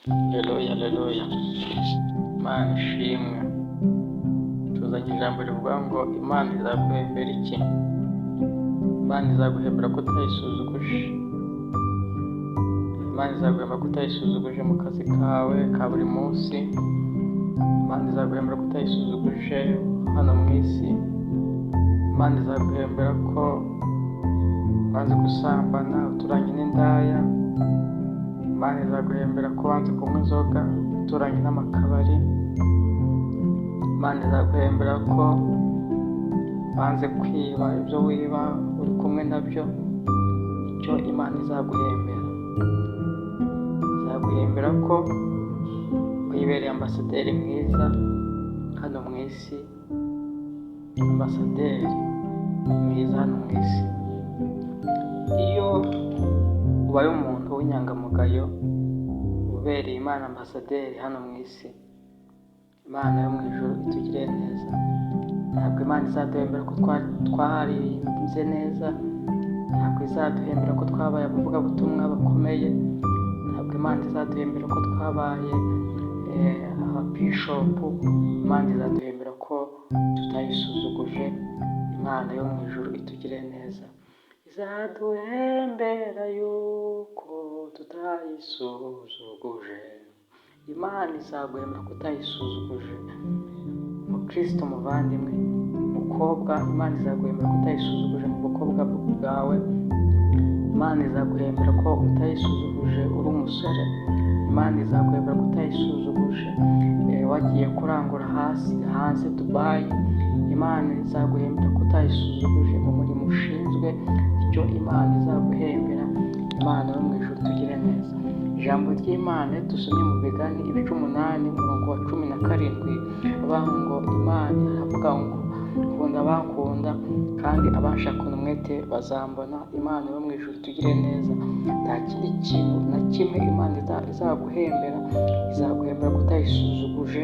Haleluya, haleluya. Imana ishimwe. Tuzanye ijambo rivuga ngo Imana izaguhembera iki? Imana izaguhembera ko utayisuzuguje. Imana izaguhembera ko utayisuzuguje mu kazi kawe ka buri munsi. Imana izaguhembera ko utayisuzuguje hano mu isi. Imana izaguhembera ko wanze gusambana, uturanye n'indaya. Imana izaguhembera ko wanze kunywa inzoga, uturanye n'amakabari. Imana izaguhembera ko wanze kwiba, ibyo wiba uri kumwe nabyo. Icyo Imana izaguhembera. Izaguhembera ko wibereye ambasaderi mwiza hano mu isi. Ambasaderi mwiza hano mu isi. Iyo ubaye umuntu w'inyangamugayo, ubereye Imana ambasaderi hano mu isi, Imana yo mu ijuru itugirire neza. Ntabwo Imana izaduhembera ko twarize neza, ntabwo izaduhembera ko twabaye abavugabutumwa bakomeye, ntabwo Imana izaduhembera ko twabaye ababishopu. Imana izaduhembera ko tutayisuzuguje. Imana yo mu ijuru itugirire neza. Izaduhembera yuko tutayisuzuguje. Imana izaguhembera ko utayisuzuguje. Mukristo muvandimwe, mukobwa, Imana izaguhembera ko utayisuzuguje mu bukobwa bwawe. Imana izaguhembera ko utayisuzuguje uri umusore. Imana izaguhembera ko utayisuzuguje wagiye kurangura hanze Dubayi. Imana izaguhembera ko utayisuzuguje mu murimo ushinzwe. Icyo Imana izaguhembera. Imana yo mu ijuru tugire neza. Ijambo ry'Imana dusomye mu Migani ibice 8 umurongo wa 17 avuga ngo Imana iravuga ngo nkunda abankunda kandi abanshakana umwete bazambona. Imana yo mu ijuru tugire neza. Nta kindi kintu na kimwe Imana izaguhembera. Izaguhembera ko utayisuzuguje,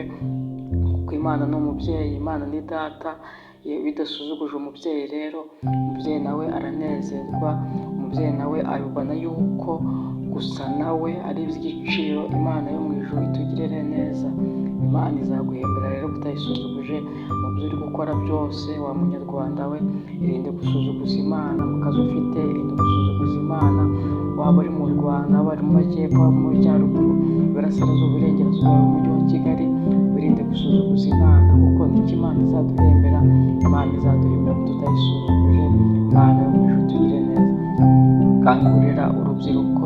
kuko Imana ni umubyeyi, Imana ni data. Iyo bidasuzuguje umubyeyi rero, umubyeyi nawe aranezerwa. Umubyeyi nawe abibona yuko gusa nawe ari iby'igiciro. Imana yo mu ijuru itugirire neza. Imana izaguhembera rero kutayisuzuguje mu byo uri gukora byose. Wa munyarwanda we, irinde gusuzuguza Imana mu kazi ufite, irinde gusuzuguza Imana. Waba uri mu Rwanda, waba uri mu majyepfo, waba mu majyaruguru, iburasirazuba, iburengerazuba, mu mujyi wa Kigali, wirinde gusuzuguza Imana, kuko nicyo Imana izaduhembera. Imana izaduhembera ko tutayisuzuguje. Imana yo mu ijuru tugire neza. Kangurira urubyiruko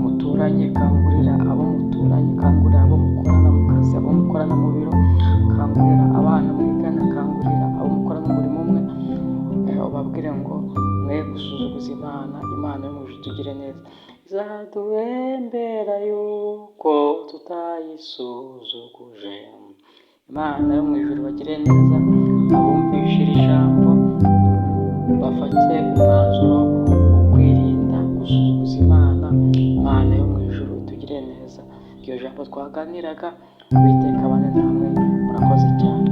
muturanye, kangurira abo muturanye, kangurira abo mukorana mu kazi, abo mukorana mu biro, kangurira abana mwigana, kangurira abo mukorana umurimo umwe, ubabwire ngo mwe gusuzuguza Imana. Imana yo mu ijuru tugire neza. Izaduhembera yuko tutayisuzuguje. Imana yo mu ijuru bagire neza. Abumvishe iri jambo bafate umwanzuro wo kwirinda gusuzuguza Imana. Imana yo mu ijuru tugire neza. Iryo jambo twaganiraga, Uwiteka abane namwe. Murakoze cyane.